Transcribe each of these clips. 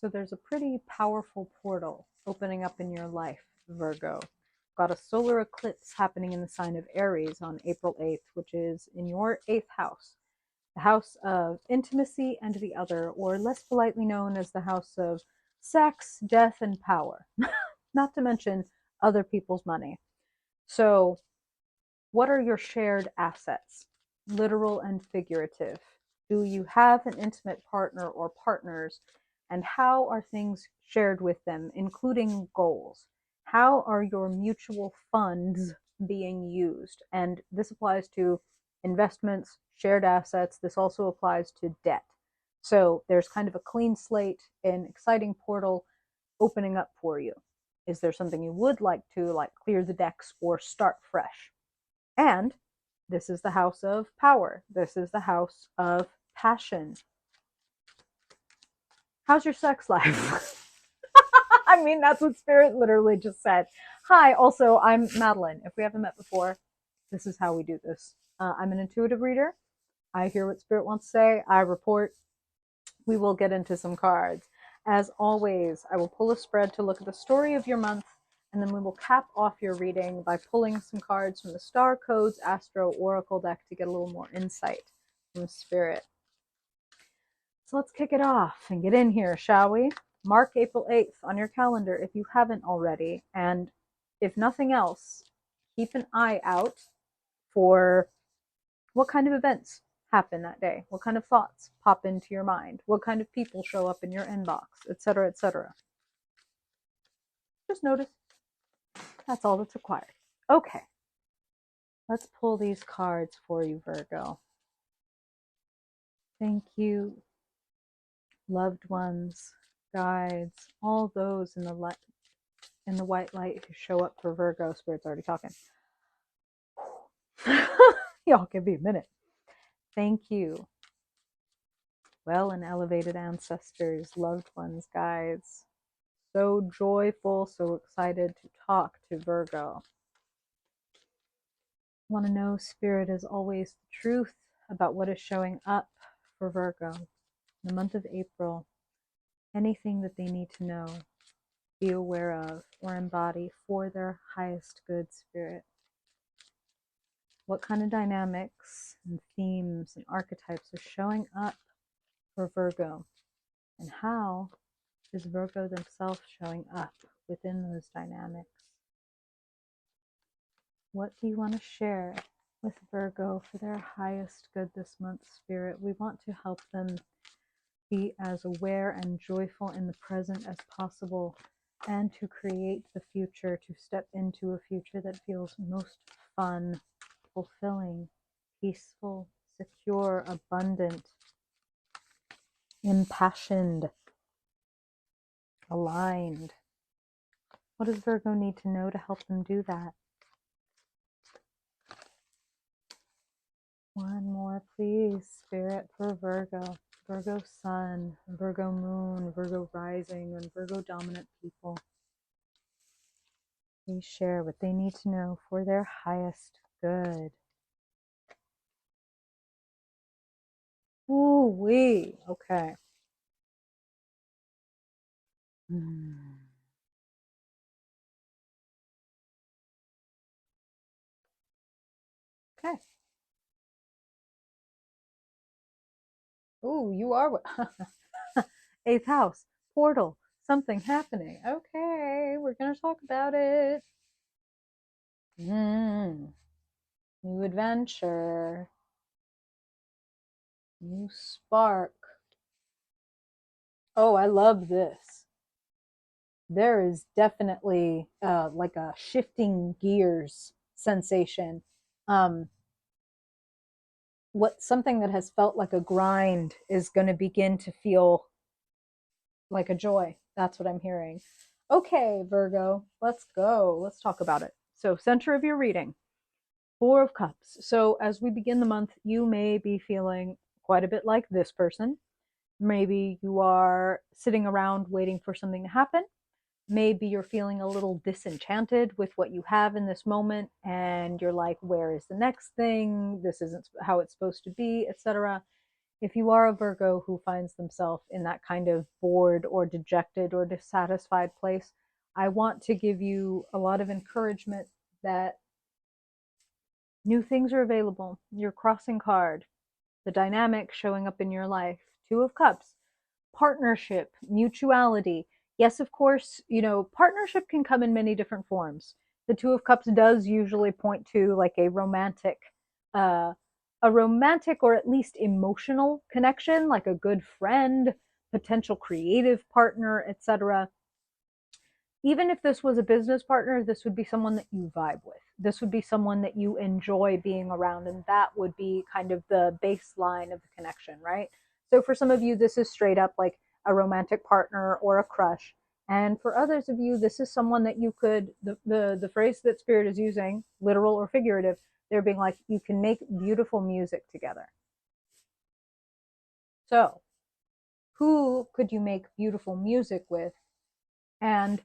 So there's a pretty powerful portal opening up in your life, Virgo. Got a solar eclipse happening in the sign of Aries on April 8th, which is in your eighth house, the house of intimacy and the other, or less politely known as the house of sex, death, and power, not to mention other people's money. So, what are your shared assets, literal and figurative? Do you have an intimate partner or partners? And how are things shared with them, including goals? How are your mutual funds being used? And this applies to investments, shared assets. This also applies to debt. So there's kind of a clean slate, an exciting portal opening up for you. Is there something you would like to clear the decks or start fresh? And this is the house of power. This is the house of passion. How's your sex life? I mean, that's what Spirit literally just said. Hi, also, I'm Madeline. If we haven't met before, this is how we do this. I'm an intuitive reader. I hear what Spirit wants to say. I report. We will get into some cards. As always, I will pull a spread to look at the story of your month, and then we will cap off your reading by pulling some cards from the Star Codes Astro Oracle deck to get a little more insight from Spirit. So let's kick it off and get in here, shall we? Mark April 8th on your calendar if you haven't already. And if nothing else, keep an eye out for what kind of events happen that day, what kind of thoughts pop into your mind, what kind of people show up in your inbox, etc., etc. Just notice. That's all that's required. Okay. Let's pull these cards for you, Virgo. Thank you, loved ones, guides, all those in the white light who show up for Virgo. Spirit's already talking. Y'all give me a minute. Thank you. Well and elevated ancestors, loved ones, guides. So joyful, so excited to talk to Virgo. Want to know, Spirit, is always the truth about what is showing up for Virgo in the month of April. Anything that they need to know, be aware of, or embody for their highest good, Spirit. What kind of dynamics and themes and archetypes are showing up for Virgo? And how is Virgo themselves showing up within those dynamics? What do you want to share with Virgo for their highest good this month, Spirit? We want to help them be as aware and joyful in the present as possible, and to create the future, to step into a future that feels most fun, fulfilling, peaceful, secure, abundant, impassioned, aligned. What does Virgo need to know to help them do that? One more, please, Spirit, for Virgo. Virgo Sun, Virgo Moon, Virgo Rising, and Virgo Dominant people. Please share what they need to know for their highest good. Ooh wee. Okay. Okay. Ooh, you are what? Eighth house, portal, something happening. Okay, we're gonna talk about it. New adventure, new spark. Oh, I love this. There is definitely like a shifting gears sensation. Um, what something that has felt like a grind is going to begin to feel like a joy. That's what I'm hearing. Okay, Virgo, let's go. Let's talk about it. So, center of your reading, Four of Cups. So, as we begin the month, you may be feeling quite a bit like this person. Maybe you are sitting around waiting for something to happen. Maybe you're feeling a little disenchanted with what you have in this moment, and you're like, where is the next thing? This isn't how it's supposed to be, etc. if you are a Virgo who finds themselves in that kind of bored or dejected or dissatisfied place, I want to give you a lot of encouragement that new things are available. Your crossing card, the dynamic showing up in your life, Two of Cups, partnership, mutuality. Yes, of course, partnership can come in many different forms. The Two of Cups does usually point to like uh, a romantic or at least emotional connection, like a good friend, potential creative partner, etc. Even if this was a business partner, this would be someone that you vibe with. This would be someone that you enjoy being around, and that would be kind of the baseline of the connection, right? So for some of you, this is straight up like a romantic partner or a crush. And for others of you, this is someone that you could, the phrase that Spirit is using, literal or figurative, they're being like, you can make beautiful music together. So, who could you make beautiful music with? And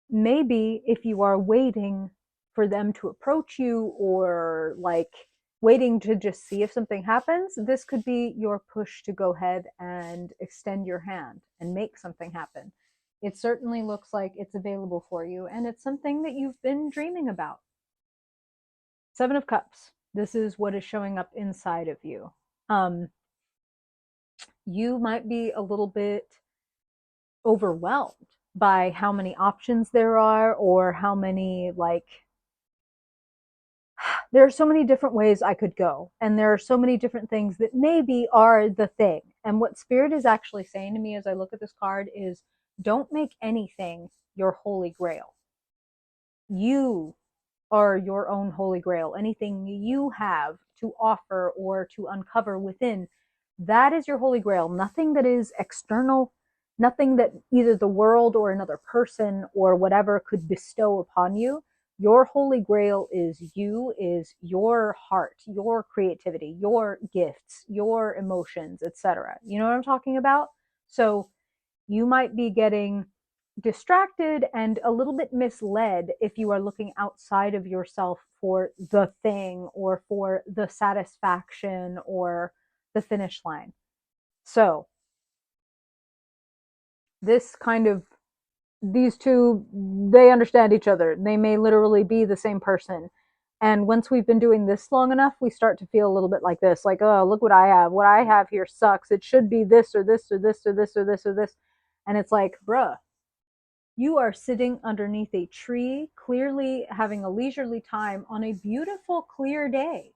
maybe if you are waiting for them to approach you or like waiting to just see if something happens, this could be your push to go ahead and extend your hand and make something happen. It certainly looks like it's available for you, and it's something that you've been dreaming about. Seven of Cups. This is what is showing up inside of you. You might be a little bit overwhelmed by how many options there are, or how many there are so many different ways I could go, and there are so many different things that maybe are the thing. And what Spirit is actually saying to me as I look at this card is, don't make anything your holy grail. You are your own holy grail. Anything you have to offer or to uncover within, that is your holy grail. Nothing that is external, nothing that either the world or another person or whatever could bestow upon you. Your holy grail is you, is your heart, your creativity, your gifts, your emotions, etc. You know what I'm talking about? So you might be getting distracted and a little bit misled if you are looking outside of yourself for the thing or for the satisfaction or the finish line. So, this kind of, these two, they understand each other. They may literally be the same person. And once we've been doing this long enough, we start to feel a little bit like this, like, oh, look what I have. What I have here sucks. It should be this or this or this or this or this or this. And it's like, bruh, you are sitting underneath a tree, clearly having a leisurely time on a beautiful, clear day.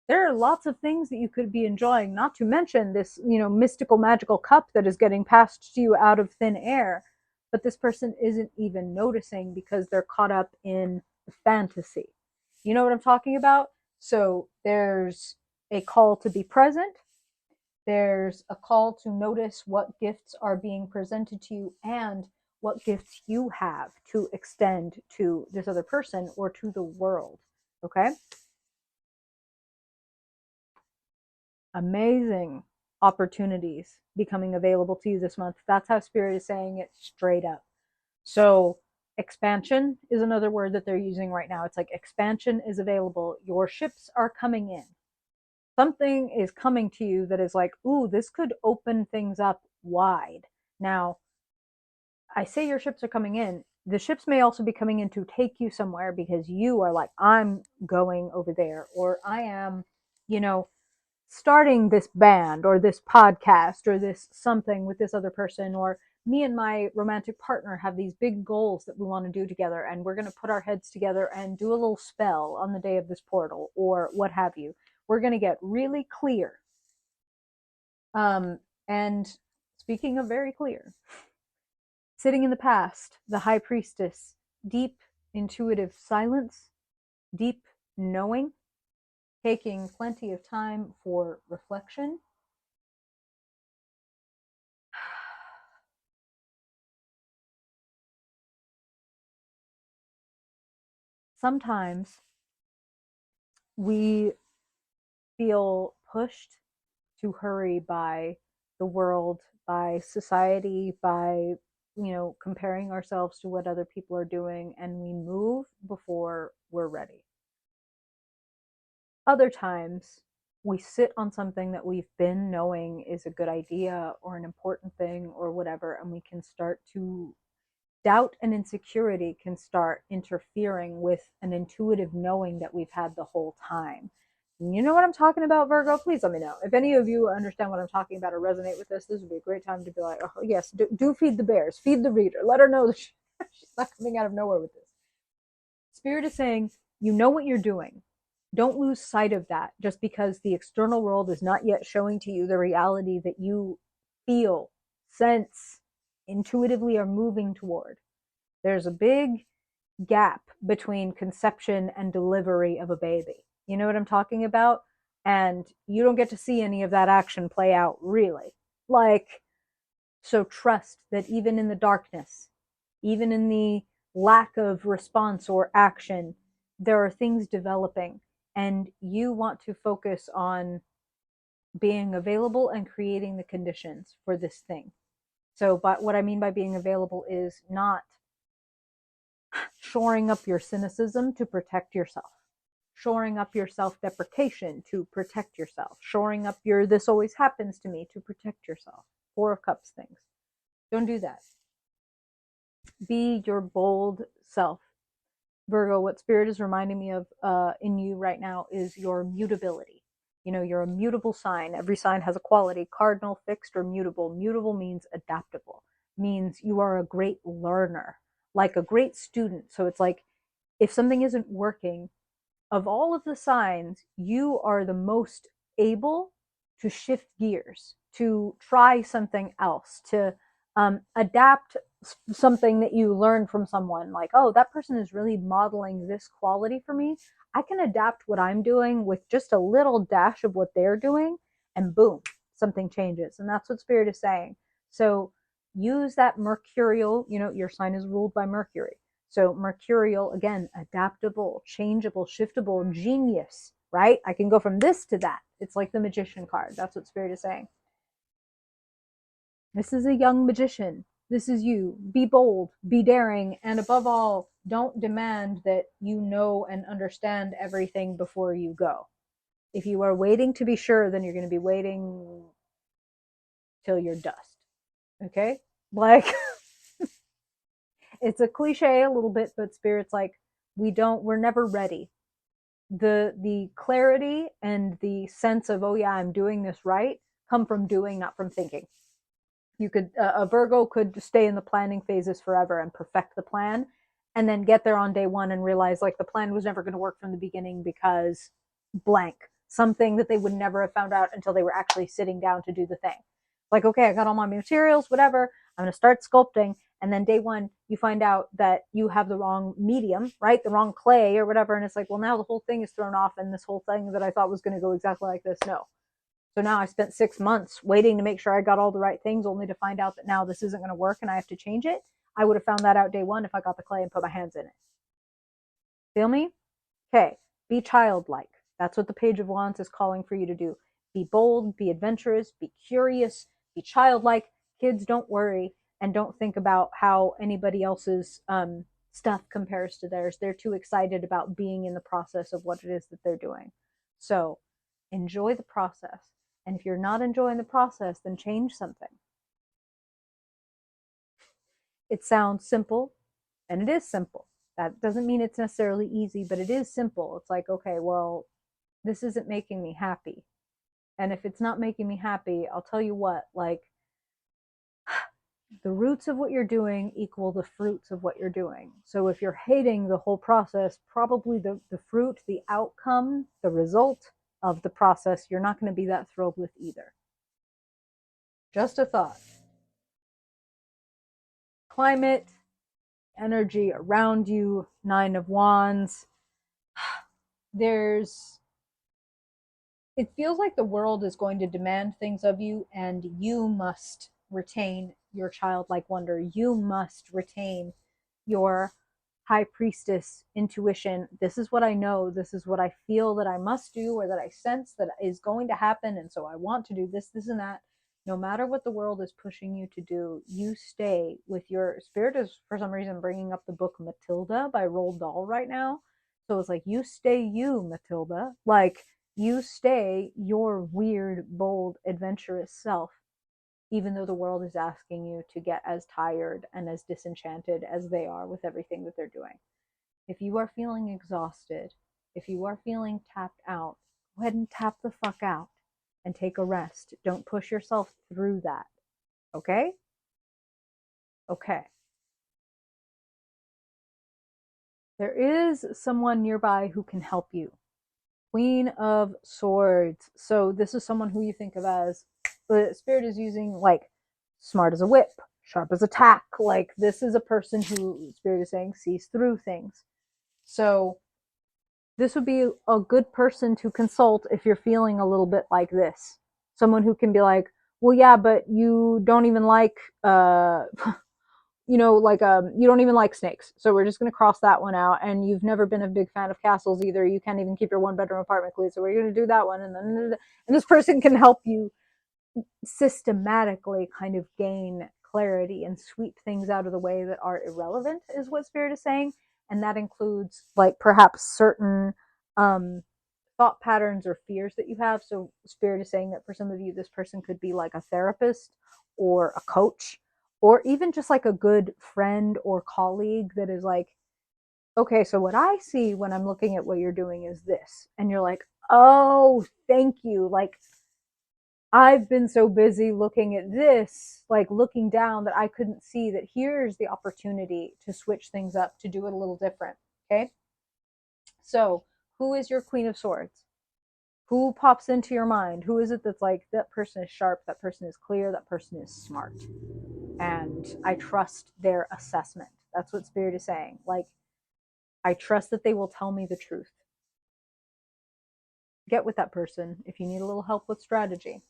There are lots of things that you could be enjoying, not to mention this, mystical, magical cup that is getting passed to you out of thin air. But this person isn't even noticing because they're caught up in the fantasy. You know what I'm talking about? So there's a call to be present. There's a call to notice what gifts are being presented to you and what gifts you have to extend to this other person or to the world. Okay? Amazing opportunities becoming available to you this month. That's how Spirit is saying it straight up. So, expansion is another word that they're using right now. It's like expansion is available. Your ships are coming in. Something is coming to you that is like, ooh, this could open things up wide. Now, I say your ships are coming in. The ships may also be coming in to take you somewhere because you are like, I'm going over there, or I am, you know, starting this band or this podcast or this something with this other person, or me and my romantic partner have these big goals that we want to do together, and we're going to put our heads together and do a little spell on the day of this portal, or what have you. We're going to get really clear. And speaking of very clear, sitting in the past, the high priestess, deep intuitive silence, deep knowing, taking plenty of time for reflection. Sometimes we feel pushed to hurry by the world, by society, by comparing ourselves to what other people are doing, and we move before we're ready. Other times we sit on something that we've been knowing is a good idea or an important thing or whatever, and we can start to doubt and insecurity can start interfering with an intuitive knowing that we've had the whole time. You know what I'm talking about, Virgo? Please let me know. If any of you understand what I'm talking about or resonate with this would be a great time to be like, oh, yes, do feed the bears, feed the reader. Let her know that she's not coming out of nowhere with this. Spirit is saying, you know what you're doing. Don't lose sight of that just because the external world is not yet showing to you the reality that you feel, sense, intuitively are moving toward. There's a big gap between conception and delivery of a baby. You know what I'm talking about? And you don't get to see any of that action play out, really. So trust that even in the darkness, even in the lack of response or action, there are things developing, and you want to focus on being available and creating the conditions for this thing. So, but what I mean by being available is not shoring up your cynicism to protect yourself, shoring up your self-deprecation to protect yourself, shoring up your this always happens to me to protect yourself. Four of Cups things. Don't do that. Be your bold self. Virgo, what Spirit is reminding me of in you right now is your mutability. You know, you're a mutable sign. Every sign has a quality: cardinal, fixed, or mutable. Mutable means adaptable, means you are a great learner, like a great student. So it's like if something isn't working, of all of the signs, you are the most able to shift gears, to try something else, to adapt something that you learned from someone. Like, oh, that person is really modeling this quality for me. I can adapt what I'm doing with just a little dash of what they're doing, and boom, something changes. And that's what Spirit is saying. So use that mercurial, you know, your sign is ruled by Mercury. So mercurial, again, adaptable, changeable, shiftable, genius, right? I can go from this to that. It's like the magician card. That's what Spirit is saying. This is a young magician. This is you. Be bold, be daring, and above all, don't demand that you know and understand everything before you go. If you are waiting to be sure, then you're going to be waiting till you're dust. Okay? Like, it's a cliche a little bit, but Spirit's like, we're never ready. The clarity and the sense of, oh yeah, I'm doing this right, come from doing, not from thinking. You could a Virgo could stay in the planning phases forever and perfect the plan, and then get there on day one and realize like the plan was never going to work from the beginning because blank, something that they would never have found out until they were actually sitting down to do the thing. Like, okay, I got all my materials, whatever, I'm going to start sculpting. And then day one, you find out that you have the wrong medium, right? The wrong clay or whatever. And it's like, well, now the whole thing is thrown off, and this whole thing that I thought was going to go exactly like this, no. So now I spent 6 months waiting to make sure I got all the right things, only to find out that now this isn't going to work and I have to change it. I would have found that out day one if I got the clay and put my hands in it. Feel me? Okay. Be childlike. That's what the Page of Wands is calling for you to do. Be bold, be adventurous, be curious, be childlike. Kids, don't worry and don't think about how anybody else's stuff compares to theirs. They're too excited about being in the process of what it is that they're doing. So enjoy the process. And if you're not enjoying the process, then change something. It sounds simple, and it is simple. That doesn't mean it's necessarily easy, but it is simple. It's like, okay, well, this isn't making me happy. And if it's not making me happy, I'll tell you what, like, the roots of what you're doing equal the fruits of what you're doing. So if you're hating the whole process, probably the fruit, the outcome, the result of the process, you're not going to be that thrilled with either. Just a thought. Climate, energy around you, Nine of Wands. It feels like the world is going to demand things of you, and you must retain your childlike wonder. You must retain your high priestess intuition. This is what I know. This is what I feel that I must do, or that I sense that is going to happen. And so I want to do this, this, and that. No matter what the world is pushing you to do, you stay with your Spirit. Is for some reason bringing up the book Matilda by Roald Dahl right now. So it's like, you stay you, Matilda. Like, You stay your weird, bold, adventurous self, even though the world is asking you to get as tired and as disenchanted as they are with everything that they're doing. If you are feeling exhausted, if you are feeling tapped out, go ahead and tap the fuck out and take a rest. Don't push yourself through that. Okay? Okay. There is someone nearby who can help you. Queen of Swords. So this is someone who you think of as, the spirit is using like smart as a whip, sharp as a tack. Like this is a person who spirit is saying sees through things. So this would be a good person to consult if you're feeling a little bit like this. Someone who can be like, well, yeah, but you don't even like, you don't even like snakes. So we're just going to cross that one out. And you've never been a big fan of castles either. You can't even keep your 1 bedroom apartment clean. So we're going to do that one. And this person can help you systematically kind of gain clarity and sweep things out of the way that are irrelevant, is what spirit is saying. And that includes like perhaps certain thought patterns or fears that you have. So spirit is saying that for some of you, this person could be like a therapist or a coach, or even just like a good friend or colleague that is like, okay, so what I see when I'm looking at what you're doing is this. And you're like, oh, thank you. Like, I've been so busy looking at this, like looking down, that I couldn't see that here's the opportunity to switch things up, to do it a little different. Okay. So, who is your Queen of Swords? Who pops into your mind? Who is it that's like, that person is sharp, that person is clear, that person is smart? And I trust their assessment. That's what Spirit is saying. Like, I trust that they will tell me the truth. Get with that person if you need a little help with strategy.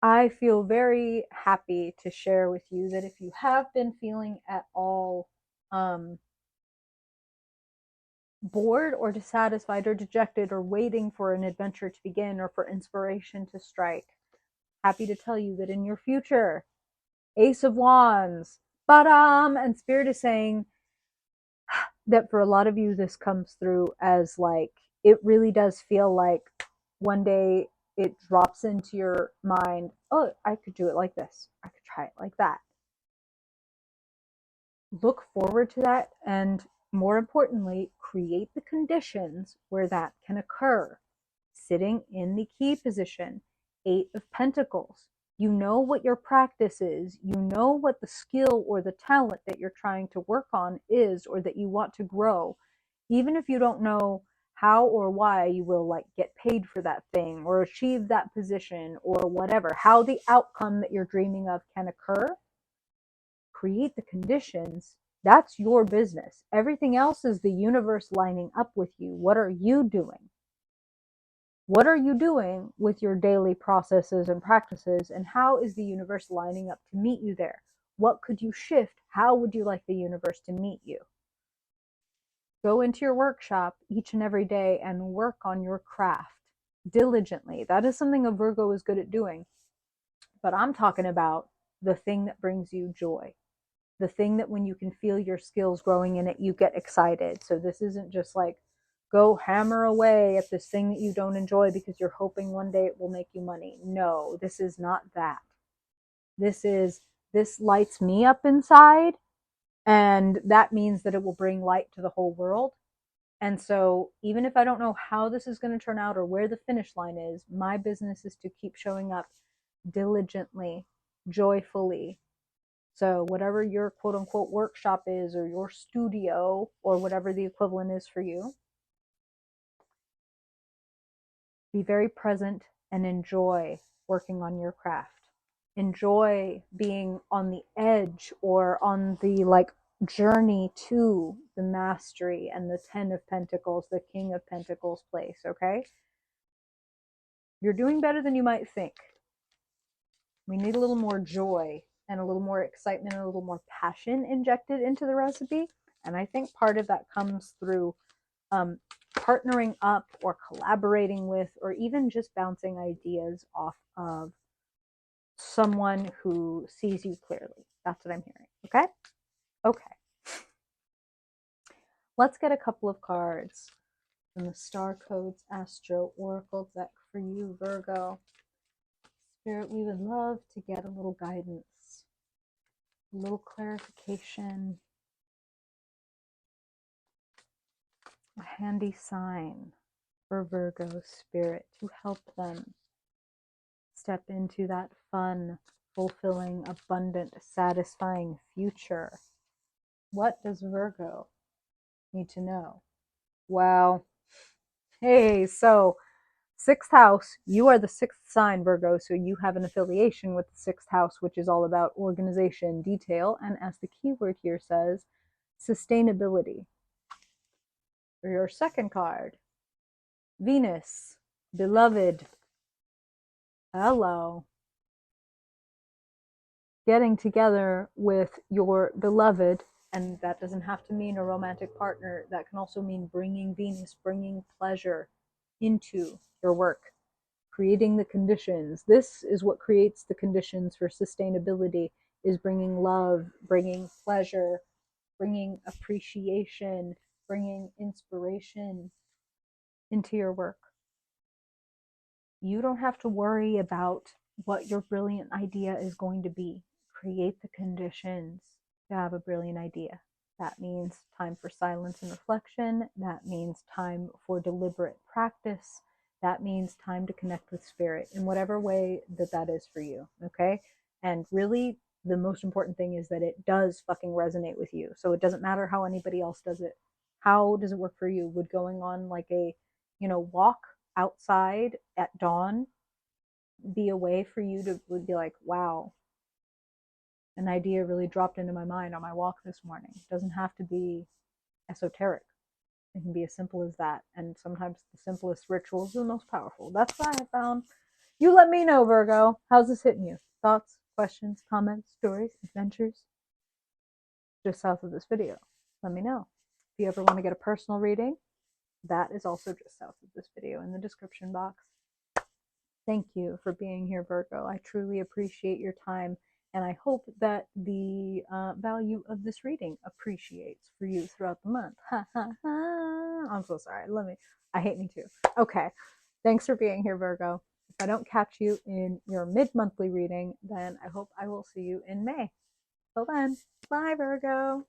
I feel very happy to share with you that if you have been feeling at all bored or dissatisfied or dejected or waiting for an adventure to begin or for inspiration to strike, happy to tell you that in your future, Ace of Wands, and Spirit is saying that for a lot of you, this comes through as like, it really does feel like one day it drops into your mind, oh, I could do it like this. I could try it like that. Look forward to that, and more importantly, create the conditions where that can occur. Sitting in the key position, 8 of Pentacles. You know what your practice is. You know what the skill or the talent that you're trying to work on is, or that you want to grow. Even if you don't know how or why you will like get paid for that thing or achieve that position or whatever, how the outcome that you're dreaming of can occur, create the conditions. That's your business. Everything else is the universe lining up with you. What are you doing? What are you doing with your daily processes and practices, and how is the universe lining up to meet you there? What could you shift? How would you like the universe to meet you? Go into your workshop each and every day and work on your craft diligently. That is something a Virgo is good at doing. But I'm talking about the thing that brings you joy, the thing that when you can feel your skills growing in it, you get excited. So this isn't just like, go hammer away at this thing that you don't enjoy because you're hoping one day it will make you money. No, this is not that. This lights me up inside, and that means that it will bring light to the whole world. And so even if I don't know how this is going to turn out or where the finish line is, my business is to keep showing up diligently, joyfully. So whatever your quote unquote workshop is, or your studio, or whatever the equivalent is for you, be very present and enjoy working on your craft. Enjoy being on the edge or on the like journey to the mastery and the 10 of Pentacles, the King of Pentacles place, okay? You're doing better than you might think. We need a little more joy and a little more excitement and a little more passion injected into the recipe. And I think part of that comes through partnering up or collaborating with, or even just bouncing ideas off of someone who sees you clearly. That's what I'm hearing. Okay? Okay. Let's get a couple of cards from the Star Codes Astro Oracle deck for you, Virgo. Spirit, we would love to get a little guidance, a little clarification, a handy sign for Virgo spirit to help them step into that fun, fulfilling, abundant, satisfying future. What does Virgo need to know? Wow. Hey, so sixth house, you are the sixth sign, Virgo, so you have an affiliation with the sixth house, which is all about organization, detail, and as the keyword here says, sustainability. For your second card, Venus, beloved. Hello. Getting together with your beloved, and that doesn't have to mean a romantic partner, that can also mean bringing Venus, bringing pleasure into your work, creating the conditions. This is what creates the conditions for sustainability, is bringing love, bringing pleasure, bringing appreciation, bringing inspiration into your work. You don't have to worry about what your brilliant idea is going to be. Create the conditions to have a brilliant idea. That means time for silence and reflection. That means time for deliberate practice. That means time to connect with spirit in whatever way that that is for you. Okay. And really, the most important thing is that it does fucking resonate with you. So it doesn't matter how anybody else does it. How does it work for you? Would going on like a, walk outside at dawn be a way for you to would be like, wow, an idea really dropped into my mind on my walk this morning? It doesn't have to be esoteric. It can be as simple as that. And sometimes the simplest rituals are the most powerful. That's what I found. You let me know, Virgo. How's this hitting you? Thoughts, questions, comments, stories, adventures? Just south of this video. Let me know. If you ever want to get a personal reading, that is also just south of this video in the description box. Thank you for being here, Virgo. I truly appreciate your time, and I hope that the value of this reading appreciates for you throughout the month. I'm so sorry. I hate me too. Okay. Thanks for being here, Virgo. If I don't catch you in your mid-monthly reading, then I hope I will see you in May. Till then, bye, Virgo.